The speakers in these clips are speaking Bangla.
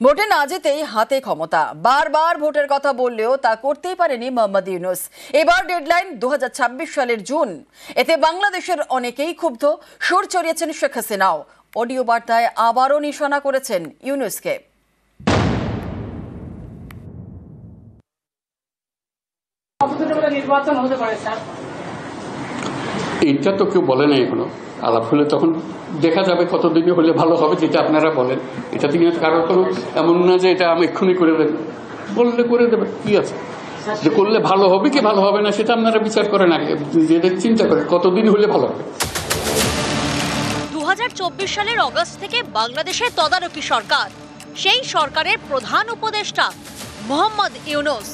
ভোটে না যেতেই হাতে ক্ষমতা, বারবার ভোটের কথা বললেও তা করতেই পারেনি মোহাম্মদ ইউনূস। এবার ডেডলাইন 2026 সালের জুন। এতে বাংলাদেশের অনেকেই ক্ষুব্ধ, সুর চড়িয়েছেন শেখ হাসিনাও। অডিও বার্তায় আবারও নিশানা করেছেন ইউনূসকে। এটা তো কেউ বলে নাই এখনো, আলাপ হলে তখন দেখা যাবে কতদিনে হলে ভালো হবে, যেটা আপনারা বলেন। এটা থেকে কারোর কোনো এমন না যে এটা আমি এক্ষুনি করে দেবেন, বললে করে দেবেন, কি আছে। যে করলে ভালো হবে কি ভালো হবে না সেটা আপনারা বিচার করেন আগে, যেটা চিন্তা করেন কতদিন হলে ভালো হবে। 2024 সালের অগস্ট থেকে বাংলাদেশের তদারকি সরকার, সেই সরকারের প্রধান উপদেষ্টা মোহাম্মদ ইউনূস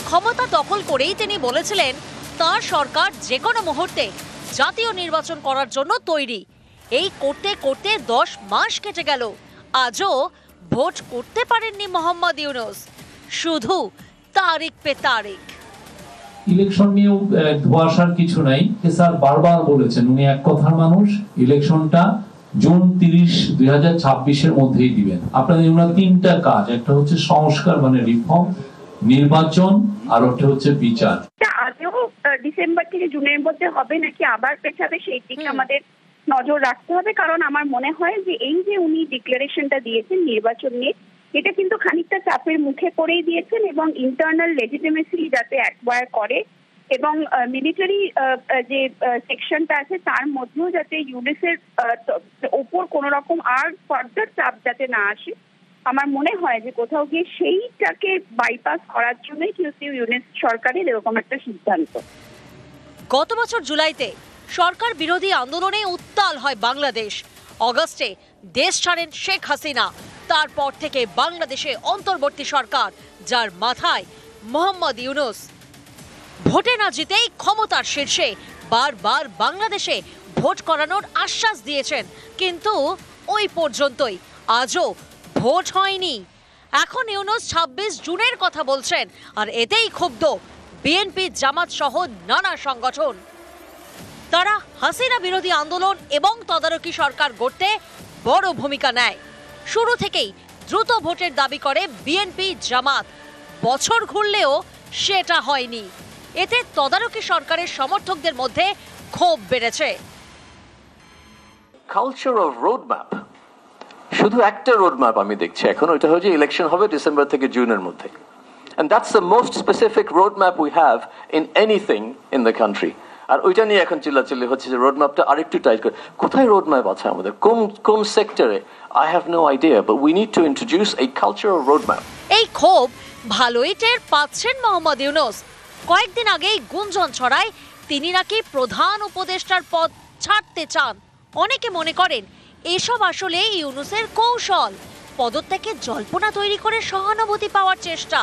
ক্ষমতা দখল করেই তিনি বলেছিলেন তার সরকার যে কোনো মুহূর্তে জাতীয় নির্বাচন করার জন্য তৈরি। এই করতে করতে 10 মাস কেটে গেল, আজও ভোট করতে পারেননি মোহাম্মদ ইউনূস, শুধু তারিখ পে তারিখ। ইলেকশন নিয়েও ধোঁয়াশার কিছু নাই। স্যার বারবার বলেছেন উনি এক কথার মানুষ, ইলেকশনটা জুন 30, 2026 মধ্যেই দিবেন। আপনাদের ওনার 3টা কাজ, একটা হচ্ছে সংস্কার মানে রিফর্ম, নির্বাচন, আর একটা হচ্ছে বিচার। আজও ডিসেম্বর থেকে জুনের মধ্যে হবে নাকি আবার পেছাবে, সেই দিকে আমাদের নজর রাখতে হবে। কারণ আমার মনে হয় যে এই যে উনি ডিক্লারেশনটা দিয়েছেন নির্বাচন নিয়ে, এটা কিন্তু খানিকটা চাপের মুখে পড়েই দিয়েছেন, এবং ইন্টারনাল লেজিটিমেসি যাতে অ্যাকোয়ার করে এবং মিলিটারি যে সেকশনটা আছে তার মধ্যেও যাতে ইউনূসের ওপর কোনো রকম আর ফার্দার চাপ যাতে না আসে। আমার মনে হয় যে কোথাও গিয়ে সেইটাকে বাইপাস করার জন্যই কিন্তু ইউনূস সরকারের এরকম একটা সিদ্ধান্ত। গত বছর জুলাইতে সরকার বিরোধী আন্দোলনে উত্তাল হয় বাংলাদেশ। অগস্টে দেশ ছাড়েন শেখ হাসিনা। তারপর থেকে বাংলাদেশে অন্তর্বর্তী সরকার, যার মাথায় মোহাম্মদ ইউনূস। ভোটে না জিতেই ক্ষমতার শীর্ষে, বারবার বাংলাদেশে ভোট করানোর আশ্বাস দিয়েছেন, কিন্তু ওই পর্যন্তই, আজও ভোট হয়নি। এখন ইউনূস 26 জুনের কথা বলছেন, আর এতেই ক্ষুব্ধ বিএনপি, জামাত সহ নানা সংগঠন। তারা হাসিনা বিরোধী আন্দোলন এবং তদারকি সরকার গড়তে বড় ভূমিকা নেয়। শুরু থেকেই দ্রুত ভোটের দাবি করে বিএনপি, জামাত। বছর ঘুরলেও সেটা হয়নি। এতে তদারকি সরকারের সমর্থকদের মধ্যে ক্ষোভ বেড়েছে। কালচার অফ রোডম্যাপ, শুধু একটা রোডম্যাপ আমি দেখছি এখন, ওইটা হচ্ছে ইলেকশন হবে ডিসেম্বর থেকে জুনের মধ্যে। And that's the most specific roadmap we have in anything in the country. আর ওইটা নিয়ে এখন চিল্লাচিল্লি হচ্ছে যে রোডম্যাপটা আরেকটু টাইট করে। কোথায় রোডম্যাপ আছে আমাদের, কোন সেক্টরে? I have no idea, but we need to introduce a culture of roadmap. এই ক্ষোভ ভালোই টের পাচ্ছেন মোহাম্মদ ইউনূস। কয়েকদিন আগেই গুঞ্জন ছড়ায় তিনি নাকি প্রধান উপদেষ্টার পদ ছাড়তে চান। অনেকে মনে করেন এসব আসলে ইউনূসের কৌশল, পদত্যাগের জল্পনা তৈরি করে সহানুভূতি পাওয়ার চেষ্টা।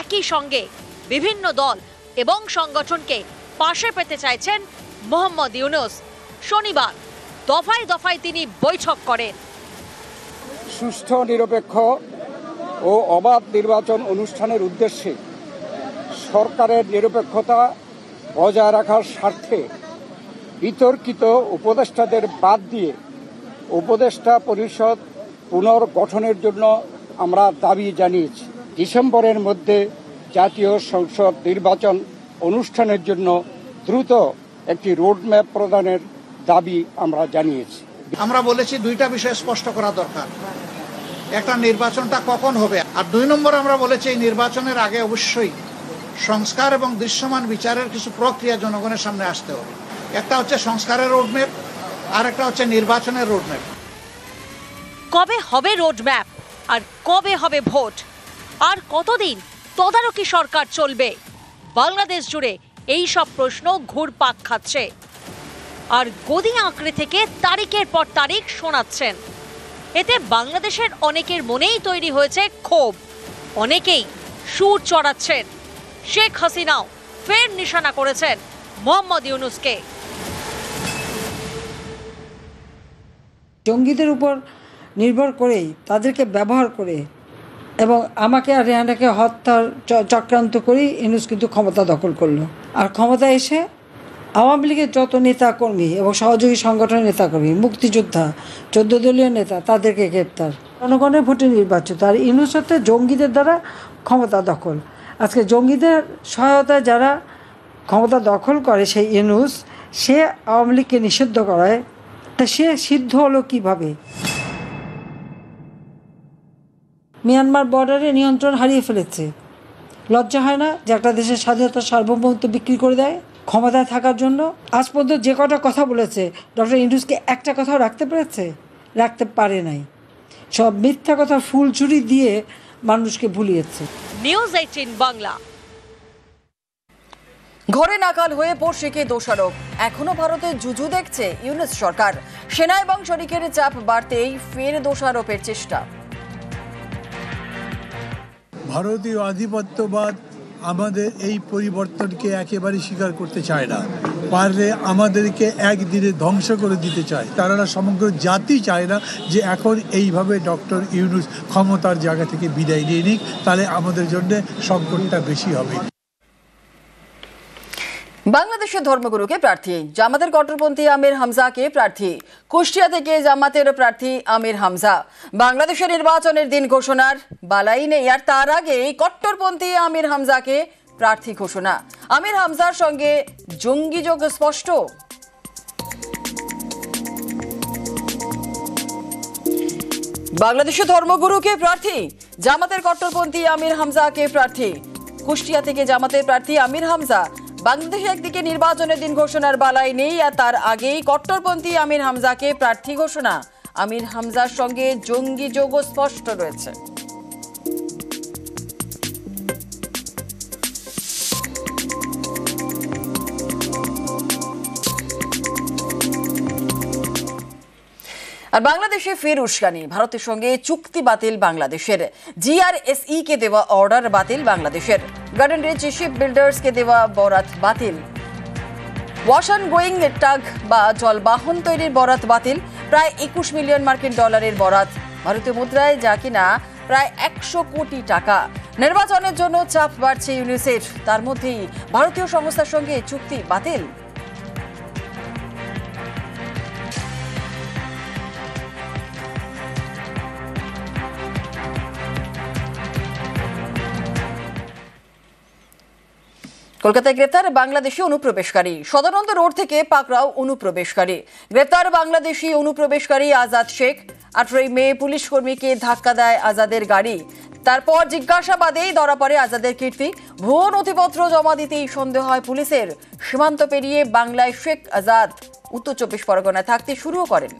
একই সঙ্গে বিভিন্ন দল এবং সংগঠনকে পাশে পেতে চাইছেন মোহাম্মদ ইউনূস। শনিবার দফায় দফায় তিনি বৈঠক করেন। সুষ্ঠু, নিরপেক্ষ ও অবাধ নির্বাচন অনুষ্ঠানের উদ্দেশ্যে সরকারের নিরপেক্ষতা বজায় রাখার স্বার্থে বিতর্কিত উপদেষ্টাদের বাদ দিয়ে উপদেষ্টা পরিষদ পুনর্গঠনের জন্য আমরা দাবি জানিয়েছি। ডিসেম্বরের মধ্যে জাতীয় সংসদ নির্বাচন অনুষ্ঠানের জন্য দ্রুত একটি রোডম্যাপ প্রদানের দাবি আমরা জানিয়েছি। আমরা বলেছি 2টা বিষয় স্পষ্ট করা দরকার। একটা, নির্বাচনটা কখন হবে, আর 2 নম্বর আমরা বলেছি এই নির্বাচনের আগে অবশ্যই সংস্কার এবং দৃশ্যমান বিচারের কিছু প্রক্রিয়া জনগণের সামনে আসতে হবে। একটা হচ্ছে সংস্কারের রোডম্যাপ, আর একটা হচ্ছে নির্বাচনের রোডম্যাপ। কবে হবে রোডম্যাপ, আর কবে হবে ভোট, আর কতদিন তদারকি সরকার চলবে? বাংলাদেশ জুড়ে এই সব প্রশ্ন ঘুরপাক খাচ্ছে, আর গদি আঁকড়ে থেকে তারিখের পর তারিখ শোনাচ্ছেন। এতে বাংলাদেশের অনেকের মনেই তৈরি হয়েছে ক্ষোভ। অনেকেই সুর চড়াচ্ছেন। শেখ হাসিনাও ফের নিশানা করেছেন মোহাম্মদ ইউনূসকে। জঙ্গিদের উপর নির্ভর করেই, তাদেরকে ব্যবহার করে এবং আমাকে আর রেহানাকে হত্যার চক্রান্ত করেই ইউনূস কিন্তু ক্ষমতা দখল করলো। আর ক্ষমতা এসে আওয়ামী লীগের যত নেতাকর্মী এবং সহযোগী সংগঠনের নেতাকর্মী, মুক্তিযোদ্ধা, 14 দলীয় নেতা, তাদেরকে গ্রেপ্তার। জনগণের ভোটে নির্বাচিত, আর ইউনূস হচ্ছে জঙ্গিদের দ্বারা ক্ষমতা দখল। আজকে জঙ্গিদের সহায়তায় যারা ক্ষমতা দখল করে সেই ইউনূস, সে আওয়ামী লীগকে নিষিদ্ধ করায়, তা সে সিদ্ধ হলো কিভাবে? মিয়ানমার বর্ডারে নিয়ন্ত্রণ হারিয়ে ফেলেছে। লজ্জা হয় না যে একটা দেশের স্বাধীনতা সার্বভৌমত্ব বিক্রি করে দেয় ক্ষমতায় থাকার জন্য? আজ পর্যন্ত যে কটা কথা বলেছে ডক্টর ইউনূসকে একটা কথাও রাখতে পেরেছে? রাখতে পারে নাই। সব মিথ্যা কথা ফুলচুরি দিয়ে মানুষকে ভুলিয়েছে। নিউজ 18 বাংলা। ঘরে নাকাল হয়ে পড়শিকে দোষারোপ, এখনো ভারতে জুজু দেখছে ইউনূস সরকার। সেনা এবং শরিকের চাপ বাড়তেই ফের দোষারোপের চেষ্টা। ভারতীয় আধিপত্যবাদ আমাদের এই পরিবর্তনকে একেবারে স্বীকার করতে চায় না। পারলে আমাদেরকে একদিনে ধ্বংস করে দিতে চায়। তারা সমগ্র জাতি চায় না যে এখন এইভাবে ডক্টর ইউনূস ক্ষমতার জায়গা থেকে বিদায় নিয়ে নিক, তাহলে আমাদের জন্য সংকটটা বেশি হবে। বাংলাদেশের ধর্মগুরুকে প্রার্থী, জামাতের কট্টরপন্থী আমির হামজাকে প্রার্থী। কুষ্টিয়া থেকে জামাতের প্রার্থী আমির হামজা। বাংলাদেশের নির্বাচনের দিন ঘোষণার বালাই নেই, আর তার আগে কট্টরপন্থী আমির হামজাকে প্রার্থী ঘোষণা। আমির হামজার সঙ্গে জঙ্গি যোগ স্পষ্ট। বাংলাদেশের ধর্মগুরুকে প্রার্থী, জামাতের কট্টরপন্থী আমির হামজাকে প্রার্থী। কুষ্টিয়া থেকে জামাতের প্রার্থী আমির হামজা। বাংলাদেশে একদিকে নির্বাচনের দিন ঘোষণার বালাই নেই, আর তার আগেই কট্টরপন্থী আমির হামজাকে প্রার্থী ঘোষণা। আমির হামজার সঙ্গে জঙ্গি যোগ স্পষ্ট রয়েছে। আর বাংলাদেশে ফের উস্কানি, ভারতের সঙ্গে চুক্তি বাতিল বাংলাদেশের। জিআরএসই কে দেওয়া অর্ডার বাতিল বাংলাদেশের। গার্ডেন রিচ শিপ বিল্ডার্সকে দেওয়া বরাত বাতিল। ওয়াশন গোয়িং টাগ বা জলবাহন তৈরির বরাত বাতিল। প্রায় 21 মিলিয়ন মার্কিন ডলারের বরাত, ভারতীয় মুদ্রায় যা কিনা প্রায় 100 কোটি টাকা। নির্বাচনের জন্য চাপ বাড়ছে ইউনূসের, তার মধ্যেই ভারতীয় সংস্থার সঙ্গে চুক্তি বাতিল। কলকাতায় গ্রেপ্তার বাংলাদেশি অনুপ্রবেশকারী। সদানন্দ রোড থেকে পাকড়াও অনুপ্রবেশকারী। গ্রেপ্তার বাংলাদেশি অনুপ্রবেশকারী আজাদ শেখ। 18 মে পুলিশ কর্মীকে ধাক্কা দেয় আজাদের গাড়ি। তারপর জিজ্ঞাসাবাদেই ধরা পড়ে আজাদের কীর্তি। ভুয়ো নথিপত্র জমা দিতেই সন্দেহ হয় পুলিশের। সীমান্ত পেরিয়ে বাংলায় শেখ আজাদ উত্তর 24 পরগনায় থাকতে শুরুও করেন।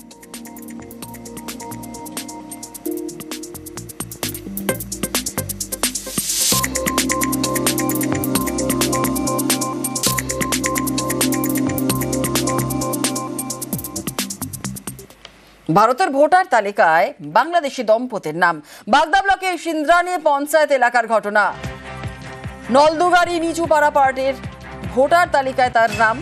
ভারতের ভোটার তালিকায় বাংলাদেশি দম্পতির নাম। বাগদা ব্লকের সিন্দ্রানী পঞ্চায়েত এলাকার ঘটনা। নলদুগারি নিচুপাড়া পার্টির ভোটার তালিকায় তার নাম।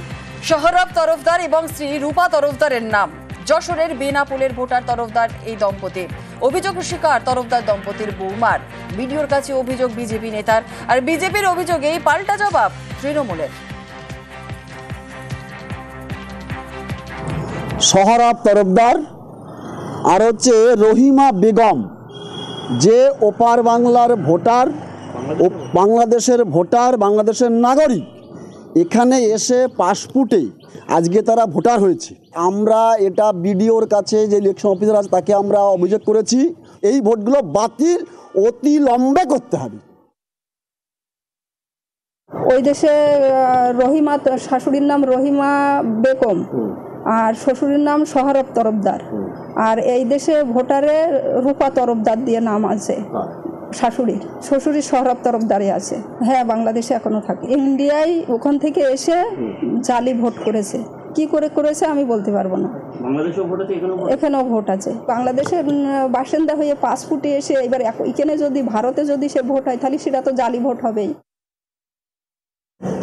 সোহরাব তরফদার এবং শ্রী রূপা তরফদারের নাম। যশোরের বেনাপুলের ভোটার তরফদার এই দম্পতি। অভিযোগ স্বীকার তরফদার দম্পতির বৌমার। বিডিওর কাছে অভিযোগ বিজেপি নেতার, আর বিজেপির অভিযোগেই পাল্টা জবাব তৃণমূলের। সোহরাব তরফদার আর হচ্ছে রহিমা বেগম, যে ওপার বাংলার ভোটার, বাংলাদেশের ভোটার, বাংলাদেশের নাগরিক, এখানে এসে পাসপোর্টে আজকে তারা ভোটার হয়েছে। আমরা এটা বিডিওর কাছে যে ইলেকশন অফিসার আছে তাকে আমরা অভিযোগ করেছি, এই ভোটগুলো বাতিল অতি লম্বে করতে হবে। ওই দেশে রহিমা, শাশুড়ির নাম রহিমা বেগম আর শ্বশুরের নাম সোহরাব তরফদার, আর এই দেশে ভোটারে রূপা তরফদার দিয়ে নাম আছে। শাশুড়ির শ্বশুরের সোহরাব তরফদারে আছে। হ্যাঁ, বাংলাদেশে এখনো থাকে। ইন্ডিয়ায় ওখান থেকে এসে জালি ভোট করেছে। কি করে করেছে আমি বলতে পারবো না। এখানেও ভোট আছে। বাংলাদেশের বাসিন্দা হয়ে পাসপোর্টে এসে এবার এখানে যদি ভারতে যদি সে ভোট হয় তাহলে সেটা তো জালি ভোট হবেই।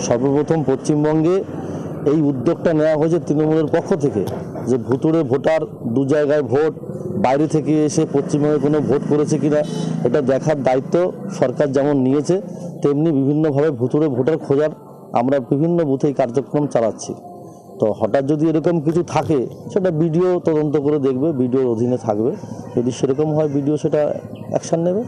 সর্বপ্রথম পশ্চিমবঙ্গে এই উদ্যোগটা নেওয়া হয়েছে তৃণমূলের পক্ষ থেকে, যে ভুতুড়ে ভোটার দু জায়গায় ভোট, বাইরে থেকে এসে পশ্চিমবঙ্গে কোনো ভোট করেছে কিনা এটা দেখার দায়িত্ব সরকার যেমন নিয়েছে, তেমনি বিভিন্নভাবে ভুতুড়ে ভোটার খোঁজার আমরা বিভিন্ন বুথে কার্যক্রম চালাচ্ছি। তো হঠাৎ যদি এরকম কিছু থাকে সেটা বিডিও তদন্ত করে দেখবে, বিডিওর অধীনে থাকবে, যদি সেরকম হয় বিডিও সেটা অ্যাকশন নেবে।